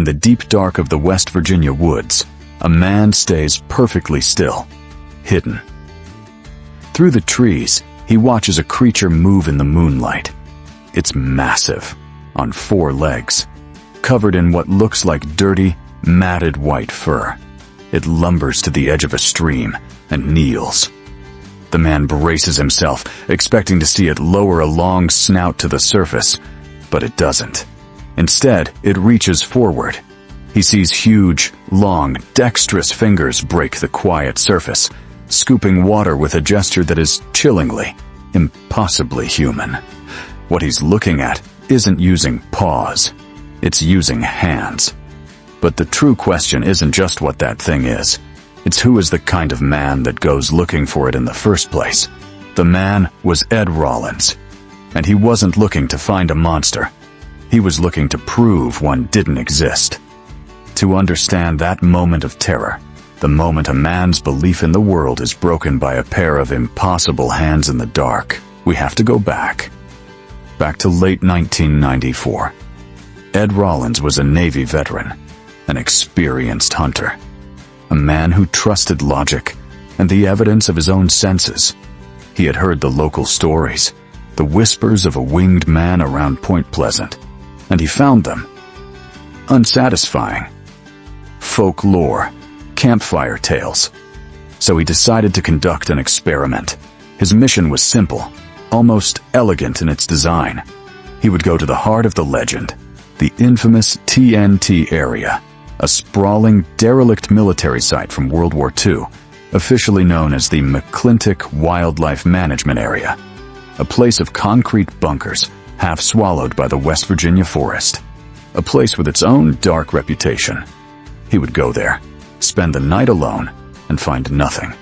the deep dark of the West Virginia woods, a man stays perfectly still, hidden. Through the trees, he watches a creature move in the moonlight. It's massive, on 4 legs, covered in what looks like dirty, matted white fur. It lumbers to the edge of a stream and kneels. The man braces himself, expecting to see it lower a long snout to the surface, but it doesn't. Instead, it reaches forward. He sees huge, long, dexterous fingers break the quiet surface, scooping water with a gesture that is chillingly, impossibly human. What he's looking at isn't using paws, it's using hands. But the true question isn't just what that thing is. It's who is the kind of man that goes looking for it in the first place. The man was Ed Rollins, and he wasn't looking to find a monster. He was looking to prove one didn't exist. To understand that moment of terror, the moment a man's belief in the world is broken by a pair of impossible hands in the dark, we have to go back to late 1994. Ed Rollins was a Navy veteran, an experienced hunter, a man who trusted logic and the evidence of his own senses. He had heard the local stories, the whispers of a winged man around Point Pleasant, and he found them unsatisfying. Folklore, campfire tales. So he decided to conduct an experiment. His mission was simple, almost elegant in its design. He would go to the heart of the legend, the infamous TNT Area, a sprawling, derelict military site from World War II, officially known as the McClintock Wildlife Management Area, a place of concrete bunkers half swallowed by the West Virginia forest, a place with its own dark reputation. He would go there, spend the night alone, and find nothing.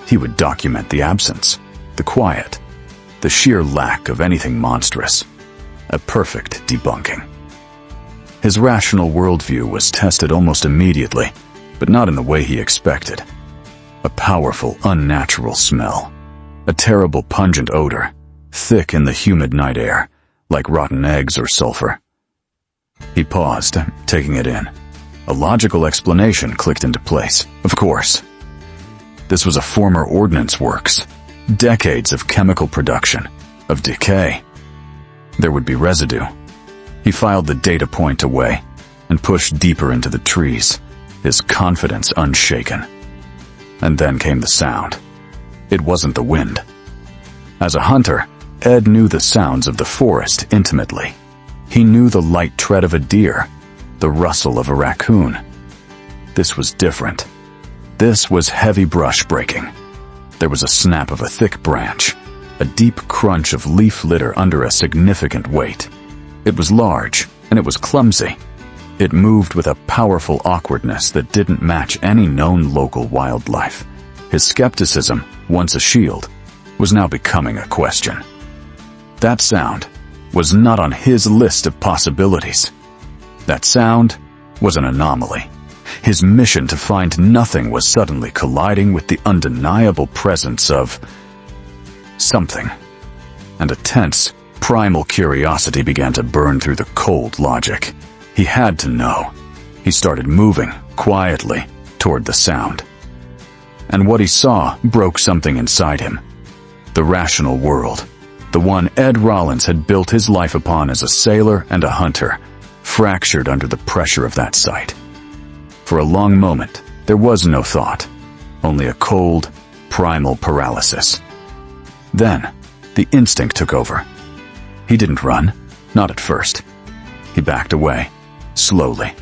He would document the absence, the quiet, the sheer lack of anything monstrous. A perfect debunking. His rational worldview was tested almost immediately, but not in the way he expected. A powerful, unnatural smell. A terrible pungent odor, thick in the humid night air, like rotten eggs or sulfur. He paused, taking it in. A logical explanation clicked into place. Of course. This was a former ordnance works. Decades of chemical production, of decay. There would be residue. He filed the data point away and pushed deeper into the trees, his confidence unshaken. And then came the sound. It wasn't the wind. As a hunter, Ed knew the sounds of the forest intimately. He knew the light tread of a deer, the rustle of a raccoon. This was different. This was heavy brush breaking. There was a snap of a thick branch, a deep crunch of leaf litter under a significant weight. It was large, and it was clumsy. It moved with a powerful awkwardness that didn't match any known local wildlife. His skepticism, once a shield, was now becoming a question. That sound was not on his list of possibilities. That sound was an anomaly. His mission to find nothing was suddenly colliding with the undeniable presence of something. And a tense, primal curiosity began to burn through the cold logic. He had to know. He started moving, quietly, toward the sound. And what he saw broke something inside him. The rational world, the one Ed Rollins had built his life upon as a sailor and a hunter, fractured under the pressure of that sight. For a long moment, there was no thought, only a cold, primal paralysis. Then, the instinct took over. He didn't run, not at first. He backed away, slowly,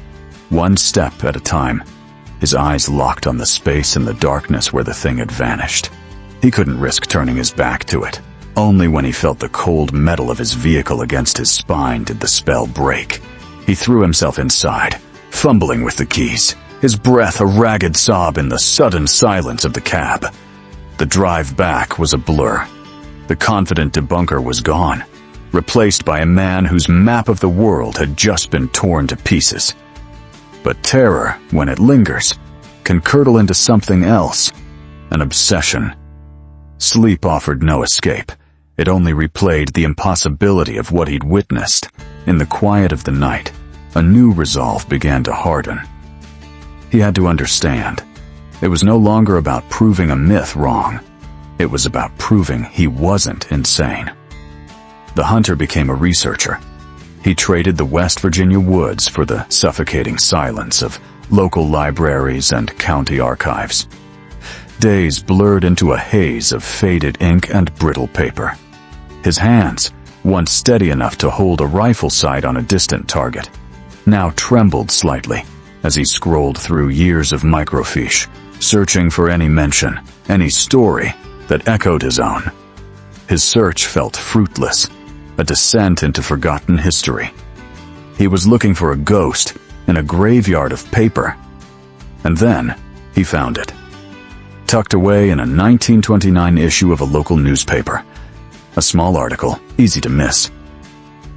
one step at a time, his eyes locked on the space in the darkness where the thing had vanished. He couldn't risk turning his back to it. Only when he felt the cold metal of his vehicle against his spine did the spell break. He threw himself inside, fumbling with the keys, his breath a ragged sob in the sudden silence of the cab. The drive back was a blur. The confident debunker was gone, replaced by a man whose map of the world had just been torn to pieces. But terror, when it lingers, can curdle into something else, an obsession. Sleep offered no escape. It only replayed the impossibility of what he'd witnessed. In the quiet of the night, a new resolve began to harden. He had to understand. It was no longer about proving a myth wrong. It was about proving he wasn't insane. The hunter became a researcher. He traded the West Virginia woods for the suffocating silence of local libraries and county archives. Days blurred into a haze of faded ink and brittle paper. His hands, once steady enough to hold a rifle sight on a distant target, now trembled slightly as he scrolled through years of microfiche, searching for any mention, any story that echoed his own. His search felt fruitless, a descent into forgotten history. He was looking for a ghost in a graveyard of paper. And then he found it, tucked away in a 1929 issue of a local newspaper. A small article, easy to miss.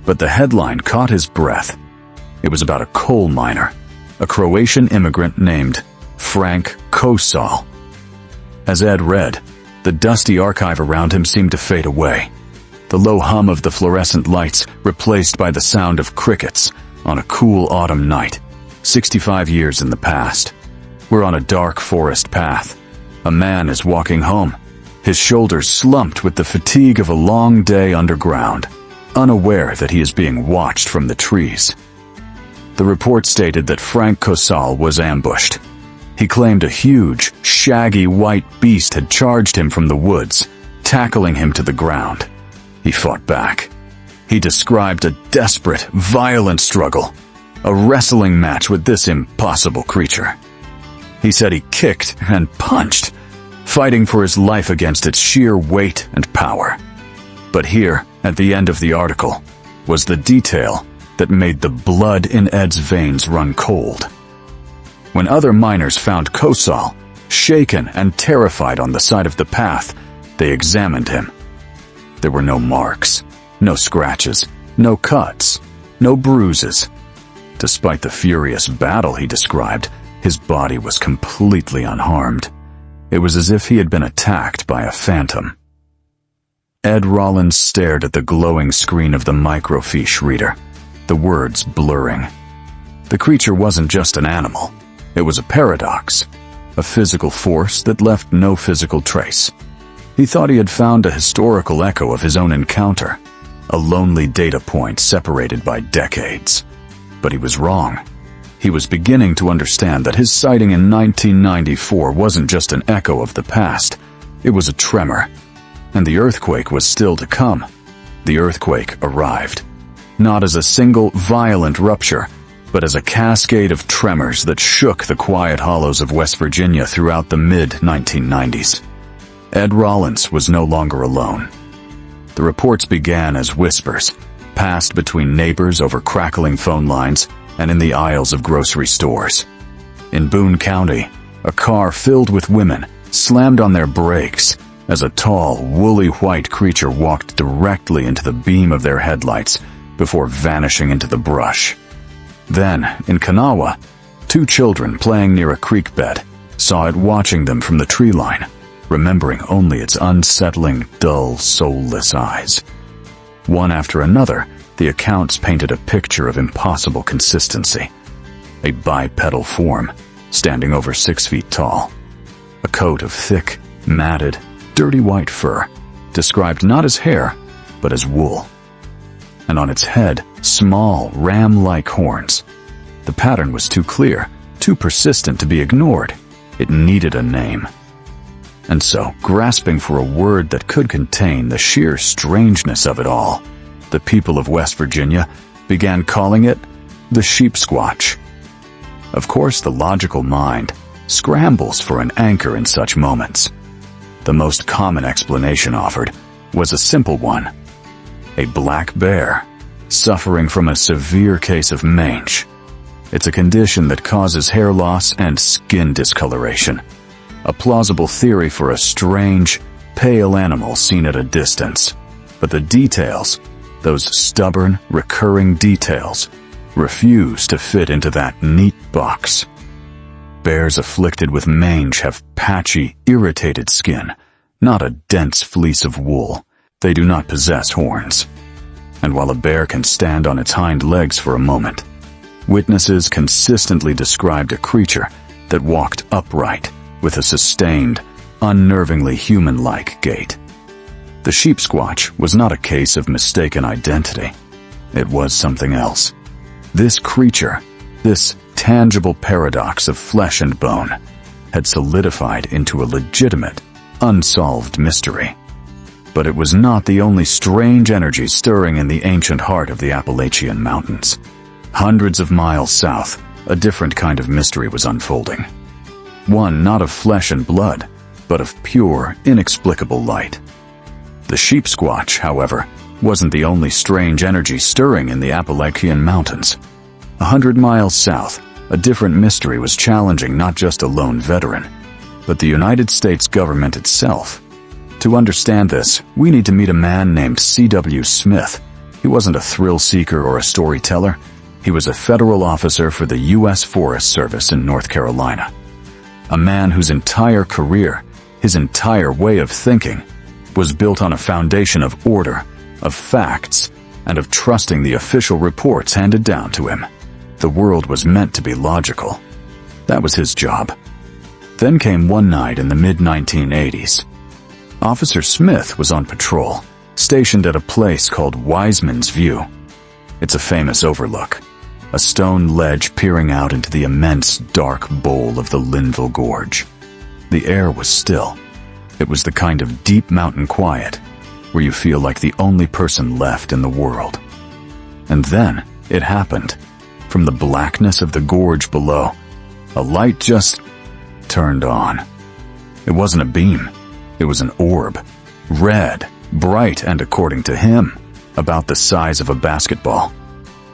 But the headline caught his breath. It was about a coal miner, a Croatian immigrant named Frank Kosal. As Ed read, the dusty archive around him seemed to fade away. The low hum of the fluorescent lights replaced by the sound of crickets on a cool autumn night, 65 years in the past. We're on a dark forest path. A man is walking home, his shoulders slumped with the fatigue of a long day underground, unaware that he is being watched from the trees. The report stated that Frank Kosal was ambushed. He claimed a huge, shaggy white beast had charged him from the woods, tackling him to the ground. He fought back. He described a desperate, violent struggle, a wrestling match with this impossible creature. He said he kicked and punched, fighting for his life against its sheer weight and power. But here, at the end of the article, was the detail that made the blood in Ed's veins run cold. When other miners found Kosal, shaken and terrified on the side of the path, they examined him. There were no marks, no scratches, no cuts, no bruises. Despite the furious battle he described, his body was completely unharmed. It was as if he had been attacked by a phantom. Ed Rollins stared at the glowing screen of the microfiche reader, the words blurring. The creature wasn't just an animal. It was a paradox, a physical force that left no physical trace. He thought he had found a historical echo of his own encounter, a lonely data point separated by decades. But he was wrong. He was beginning to understand that his sighting in 1994 wasn't just an echo of the past. It was a tremor. And the earthquake was still to come. The earthquake arrived, not as a single violent rupture, but as a cascade of tremors that shook the quiet hollows of West Virginia throughout the mid-1990s. Ed Rollins was no longer alone. The reports began as whispers, passed between neighbors over crackling phone lines and in the aisles of grocery stores. In Boone County, a car filled with women slammed on their brakes as a tall, woolly white creature walked directly into the beam of their headlights before vanishing into the brush. Then, in Kanawha, 2 children playing near a creek bed saw it watching them from the tree line, remembering only its unsettling, dull, soulless eyes. One after another, the accounts painted a picture of impossible consistency. A bipedal form, standing over 6 feet tall. A coat of thick, matted, dirty white fur, described not as hair, but as wool. And on its head, small, ram-like horns. The pattern was too clear, too persistent to be ignored. It needed a name. And so, grasping for a word that could contain the sheer strangeness of it all, the people of West Virginia began calling it the Sheepsquatch. Of course, the logical mind scrambles for an anchor in such moments. The most common explanation offered was a simple one. A black bear, suffering from a severe case of mange. It's a condition that causes hair loss and skin discoloration. A plausible theory for a strange, pale animal seen at a distance. But the details, those stubborn, recurring details, refuse to fit into that neat box. Bears afflicted with mange have patchy, irritated skin, not a dense fleece of wool. They do not possess horns. And while a bear can stand on its hind legs for a moment, Witnesses consistently described a creature that walked upright with a sustained, unnervingly human-like gait. The Sheepsquatch was not a case of mistaken identity. It was something else. This creature, this tangible paradox of flesh and bone, had solidified into a legitimate, unsolved mystery. But it was not the only strange energy stirring in the ancient heart of the Appalachian Mountains. Hundreds of miles south, a different kind of mystery was unfolding. One not of flesh and blood, but of pure, inexplicable light. The Sheepsquatch, however, wasn't the only strange energy stirring in the Appalachian Mountains. 100 miles south, a different mystery was challenging not just a lone veteran, but the United States government itself. To understand this, we need to meet a man named C.W. Smith. He wasn't a thrill seeker or a storyteller. He was a federal officer for the U.S. Forest Service in North Carolina. A man whose entire career, his entire way of thinking, was built on a foundation of order, of facts, and of trusting the official reports handed down to him. The world was meant to be logical. That was his job. Then came one night in the mid-1980s. Officer Smith was on patrol, stationed at a place called Wiseman's View. It's a famous overlook, a stone ledge peering out into the immense dark bowl of the Linville Gorge. The air was still. It was the kind of deep mountain quiet where you feel like the only person left in the world. And then it happened. From the blackness of the gorge below, a light just turned on. It wasn't a beam. It was an orb, red, bright, and according to him, about the size of a basketball.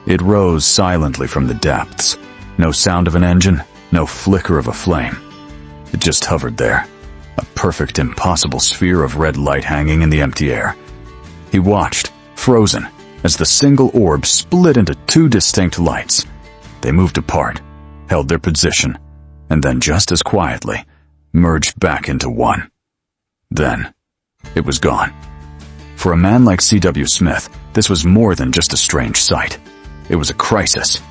It rose silently from the depths. No sound of an engine, no flicker of a flame. It just hovered there, a perfect, impossible sphere of red light hanging in the empty air. He watched, frozen, as the single orb split into two distinct lights. They moved apart, held their position, and then just as quietly, merged back into one. Then, it was gone. For a man like C.W. Smith, this was more than just a strange sight. It was a crisis,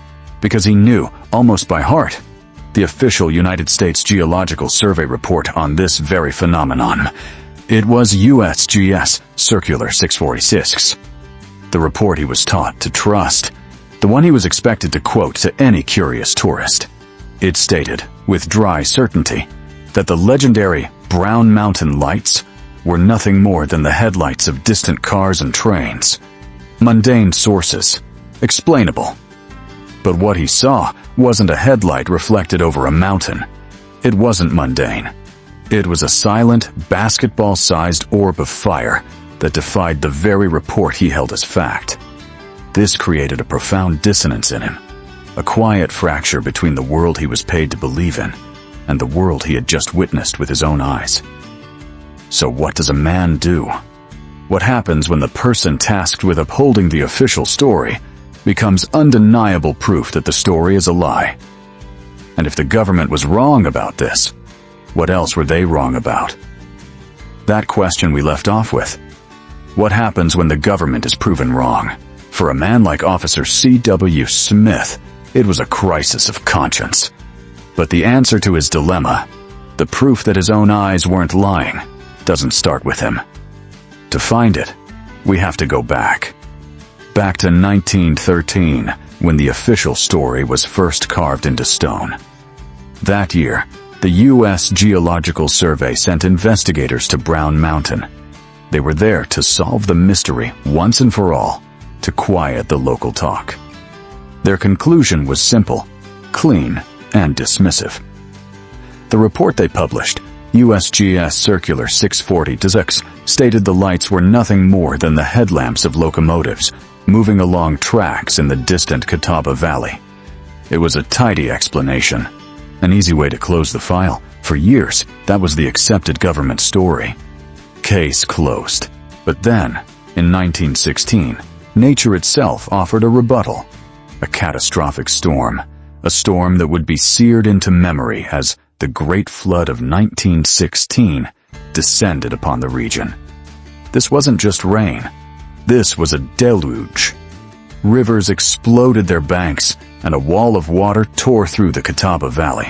because he knew, almost by heart, the official United States Geological Survey report on this very phenomenon. It was USGS Circular 646. The report he was taught to trust, the one he was expected to quote to any curious tourist. It stated, with dry certainty, that the legendary Brown Mountain lights were nothing more than the headlights of distant cars and trains. Mundane sources. Explainable. But what he saw wasn't a headlight reflected over a mountain. It wasn't mundane. It was a silent, basketball-sized orb of fire that defied the very report he held as fact. This created a profound dissonance in him, a quiet fracture between the world he was paid to believe in and the world he had just witnessed with his own eyes. So what does a man do? What happens when the person tasked with upholding the official story becomes undeniable proof that the story is a lie? And if the government was wrong about this, what else were they wrong about? That question we left off with. What happens when the government is proven wrong? For a man like Officer C.W. Smith, it was a crisis of conscience. But the answer to his dilemma, the proof that his own eyes weren't lying, doesn't start with him. To find it, we have to go back. Back to 1913, when the official story was first carved into stone. That year, the U.S. Geological Survey sent investigators to Brown Mountain. They were there to solve the mystery once and for all, to quiet the local talk. Their conclusion was simple, clean, and dismissive. The report they published, USGS Circular 646, stated the lights were nothing more than the headlamps of locomotives moving along tracks in the distant Catawba Valley. It was a tidy explanation, an easy way to close the file. For years, that was the accepted government story. Case closed. But then, in 1916, nature itself offered a rebuttal. A catastrophic storm. A storm that would be seared into memory as the Great Flood of 1916 descended upon the region. This wasn't just rain. This was a deluge. Rivers exploded their banks, and a wall of water tore through the Catawba Valley.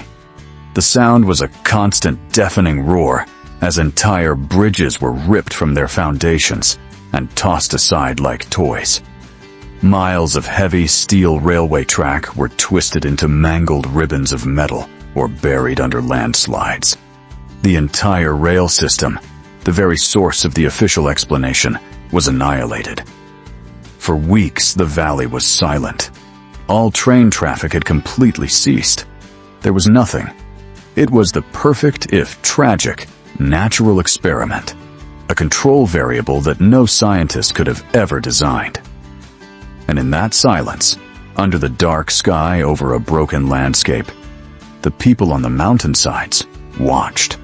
The sound was a constant, deafening roar, as entire bridges were ripped from their foundations and tossed aside like toys. Miles of heavy steel railway track were twisted into mangled ribbons of metal or buried under landslides. The entire rail system, the very source of the official explanation, was annihilated. For weeks, the valley was silent. All train traffic had completely ceased. There was nothing. It was the perfect, if tragic, natural experiment, a control variable that no scientist could have ever designed. And in that silence, under the dark sky over a broken landscape, the people on the mountainsides watched.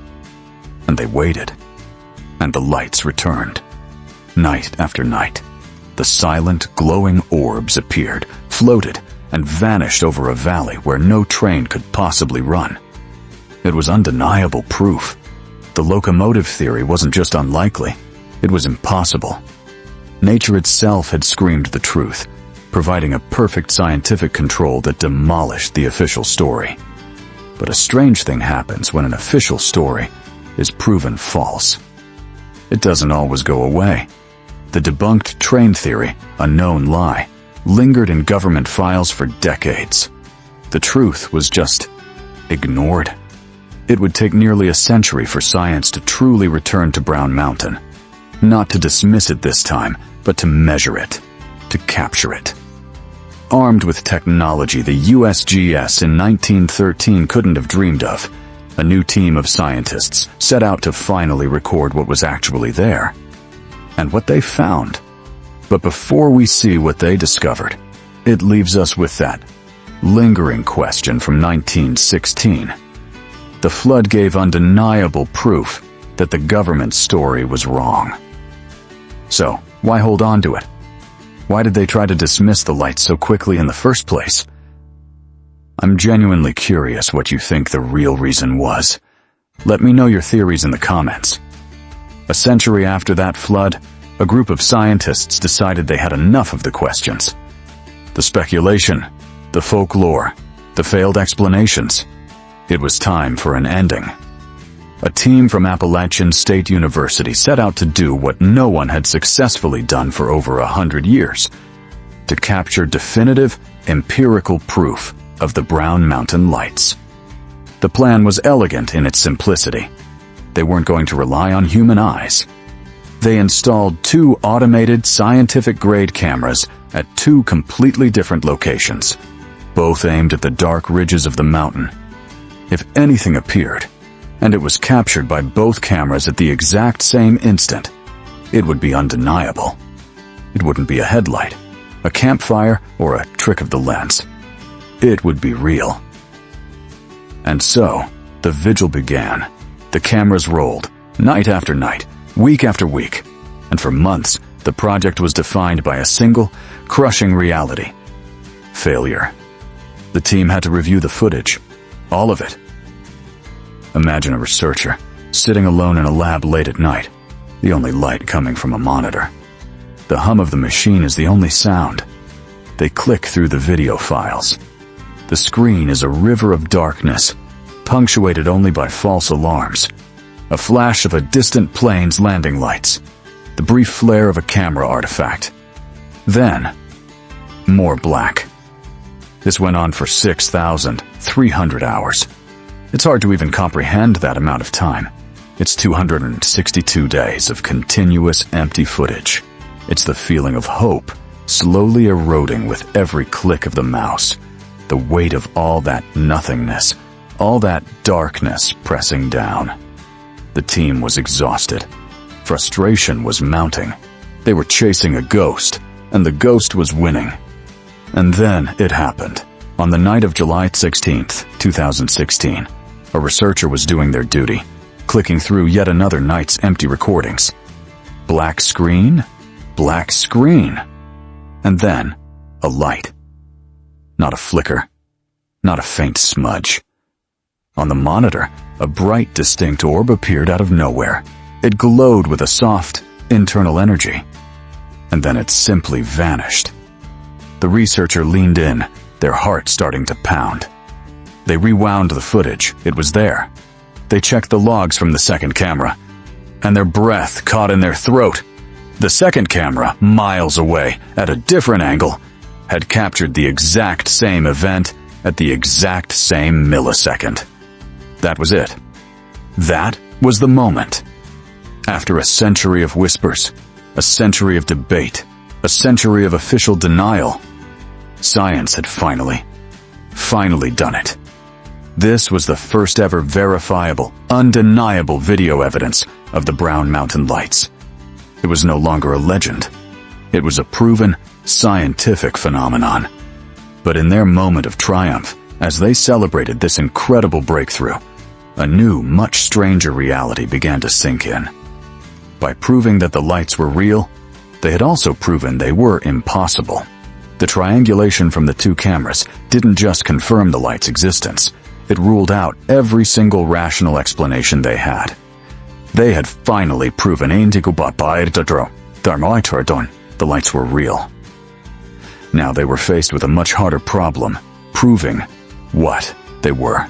And they waited. And the lights returned. Night after night, the silent, glowing orbs appeared, floated, and vanished over a valley where no train could possibly run. It was undeniable proof. The locomotive theory wasn't just unlikely, it was impossible. Nature itself had screamed the truth, providing a perfect scientific control that demolished the official story. But a strange thing happens when an official story is proven false. It doesn't always go away. The debunked train theory, a known lie, lingered in government files for decades. The truth was just ignored. It would take nearly a century for science to truly return to Brown Mountain. Not to dismiss it this time, but to measure it, to capture it. Armed with technology the USGS in 1913 couldn't have dreamed of, a new team of scientists set out to finally record what was actually there. And what they found. But before we see what they discovered, it leaves us with that lingering question from 1916. The flood gave undeniable proof that the government's story was wrong. So, why hold on to it? Why did they try to dismiss the lights so quickly in the first place? I'm genuinely curious what you think the real reason was. Let me know your theories in the comments. A century after that flood, a group of scientists decided they had enough of the questions. The speculation, the folklore, the failed explanations. It was time for an ending. A team from Appalachian State University set out to do what no one had successfully done for over 100 years, to capture definitive, empirical proof of the Brown Mountain lights. The plan was elegant in its simplicity. They weren't going to rely on human eyes. They installed 2 automated scientific-grade cameras at 2 completely different locations, both aimed at the dark ridges of the mountain. If anything appeared, and it was captured by both cameras at the exact same instant, it would be undeniable. It wouldn't be a headlight, a campfire, or a trick of the lens. It would be real. And so, the vigil began. The cameras rolled, night after night, week after week, and for months, the project was defined by a single, crushing reality: failure. The team had to review the footage, all of it. Imagine a researcher, sitting alone in a lab late at night, the only light coming from a monitor. The hum of the machine is the only sound. They click through the video files. The screen is a river of darkness, punctuated only by false alarms. A flash of a distant plane's landing lights. The brief flare of a camera artifact. Then, more black. This went on for 6,300 hours. It's hard to even comprehend that amount of time. It's 262 days of continuous empty footage. It's the feeling of hope slowly eroding with every click of the mouse. The weight of all that nothingness, all that darkness pressing down. The team was exhausted. Frustration was mounting. They were chasing a ghost, and the ghost was winning. And then it happened. On the night of July 16, 2016, a researcher was doing their duty, clicking through yet another night's empty recordings. Black screen, black screen. And then, a light. Not a flicker, not a faint smudge. On the monitor, a bright, distinct orb appeared out of nowhere. It glowed with a soft, internal energy. And then it simply vanished. The researcher leaned in, their heart starting to pound. They rewound the footage. It was there. They checked the logs from the second camera, and their breath caught in their throat. The second camera, miles away, at a different angle, had captured the exact same event at the exact same millisecond. That was it. That was the moment. After a century of whispers, a century of debate, a century of official denial, science had finally done it. This was the first ever verifiable, undeniable video evidence of the Brown Mountain Lights. It was no longer a legend. It was a proven, scientific phenomenon. But in their moment of triumph, as they celebrated this incredible breakthrough, a new, much stranger reality began to sink in. By proving that the lights were real, they had also proven they were impossible. The triangulation from the two cameras didn't just confirm the lights' existence, it ruled out every single rational explanation they had. They had finally proven the lights were real. Now they were faced with a much harder problem, proving what they were.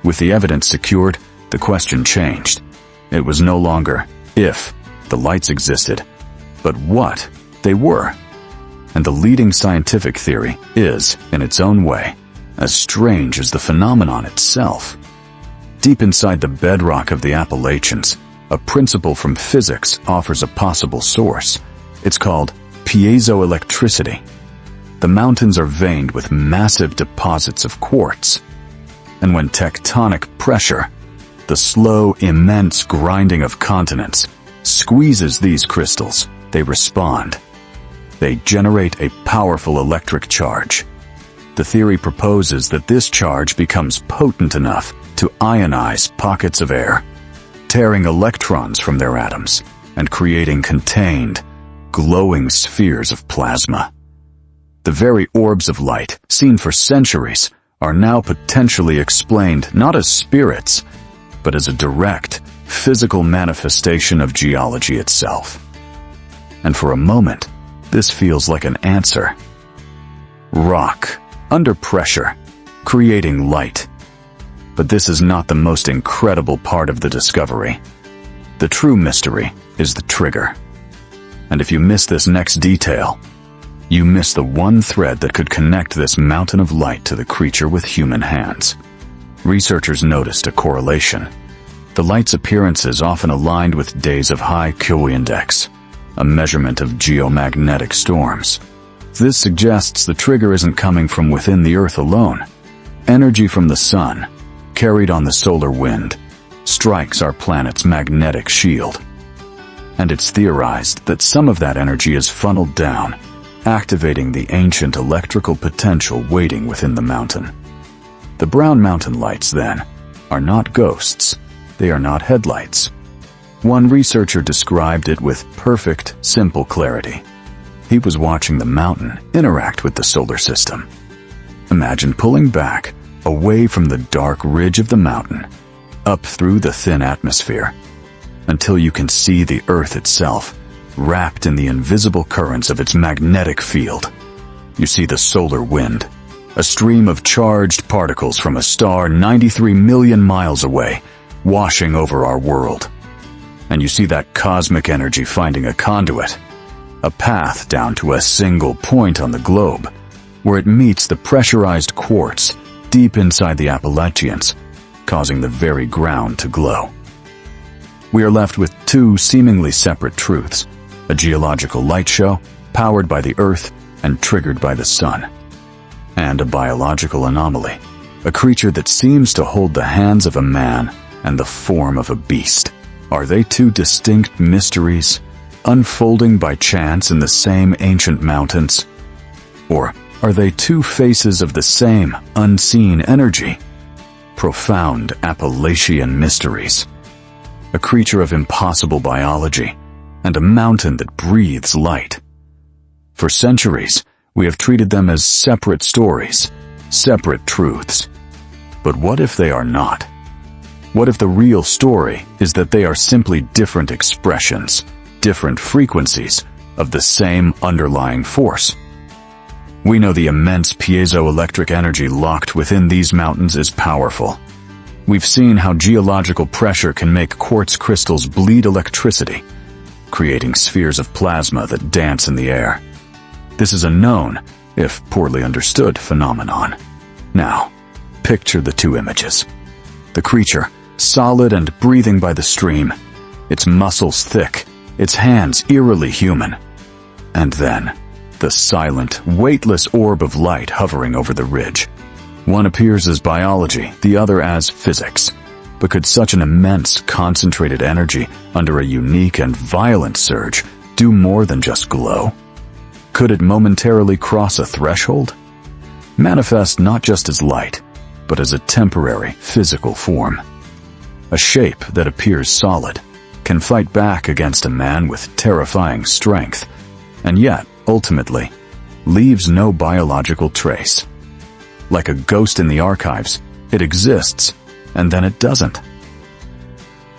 With the evidence secured, the question changed. It was no longer if the lights existed, but what they were. And the leading scientific theory is, in its own way, as strange as the phenomenon itself. Deep inside the bedrock of the Appalachians, a principle from physics offers a possible source. It's called piezoelectricity. The mountains are veined with massive deposits of quartz. And when tectonic pressure, the slow, immense grinding of continents, squeezes these crystals, they respond. They generate a powerful electric charge. The theory proposes that this charge becomes potent enough to ionize pockets of air, tearing electrons from their atoms and creating contained, glowing spheres of plasma. The very orbs of light, seen for centuries, are now potentially explained not as spirits, but as a direct, physical manifestation of geology itself. And for a moment, this feels like an answer. Rock, under pressure, creating light. But this is not the most incredible part of the discovery. The true mystery is the trigger. And if you miss this next detail, you miss the one thread that could connect this mountain of light to the creature with human hands. Researchers noticed a correlation. The light's appearances often aligned with days of high Q index, a measurement of geomagnetic storms. This suggests the trigger isn't coming from within the Earth alone. Energy from the sun, carried on the solar wind, strikes our planet's magnetic shield. And it's theorized that some of that energy is funneled down, activating the ancient electrical potential waiting within the mountain. The Brown Mountain Lights, then, are not ghosts. They are not headlights. One researcher described it with perfect, simple clarity. He was watching the mountain interact with the solar system. Imagine pulling back, away from the dark ridge of the mountain, up through the thin atmosphere, until you can see the Earth itself, wrapped in the invisible currents of its magnetic field. You see the solar wind, a stream of charged particles from a star 93 million miles away, washing over our world. And you see that cosmic energy finding a conduit, a path down to a single point on the globe, where it meets the pressurized quartz deep inside the Appalachians, causing the very ground to glow. We are left with two seemingly separate truths: a geological light show, powered by the Earth and triggered by the sun, and a biological anomaly, a creature that seems to hold the hands of a man and the form of a beast. Are they two distinct mysteries, unfolding by chance in the same ancient mountains? Or are they two faces of the same unseen energy? Profound Appalachian mysteries. A creature of impossible biology, and a mountain that breathes light. For centuries, we have treated them as separate stories, separate truths. But what if they are not? What if the real story is that they are simply different expressions, different frequencies of the same underlying force? We know the immense piezoelectric energy locked within these mountains is powerful. We've seen how geological pressure can make quartz crystals bleed electricity, creating spheres of plasma that dance in the air. This is a known, if poorly understood, phenomenon. Now, picture the two images. The creature, solid and breathing by the stream, its muscles thick, its hands eerily human. And then, the silent, weightless orb of light hovering over the ridge. One appears as biology, the other as physics. But could such an immense, concentrated energy, under a unique and violent surge, do more than just glow? Could it momentarily cross a threshold? Manifest not just as light, but as a temporary, physical form. A shape that appears solid, can fight back against a man with terrifying strength, and yet, ultimately, leaves no biological trace. Like a ghost in the archives, it exists, and then it doesn't.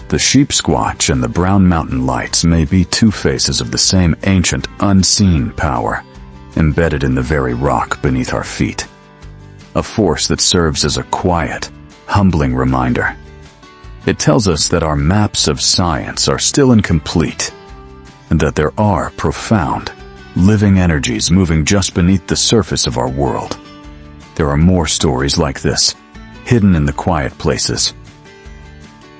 The Sheepsquatch and the Brown Mountain Lights may be two faces of the same ancient, unseen power, embedded in the very rock beneath our feet. A force that serves as a quiet, humbling reminder. It tells us that our maps of science are still incomplete, and that there are profound, living energies moving just beneath the surface of our world. There are more stories like this, hidden in the quiet places.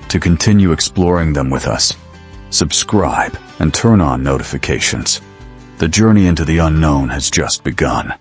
To continue exploring them with us, subscribe and turn on notifications. The journey into the unknown has just begun.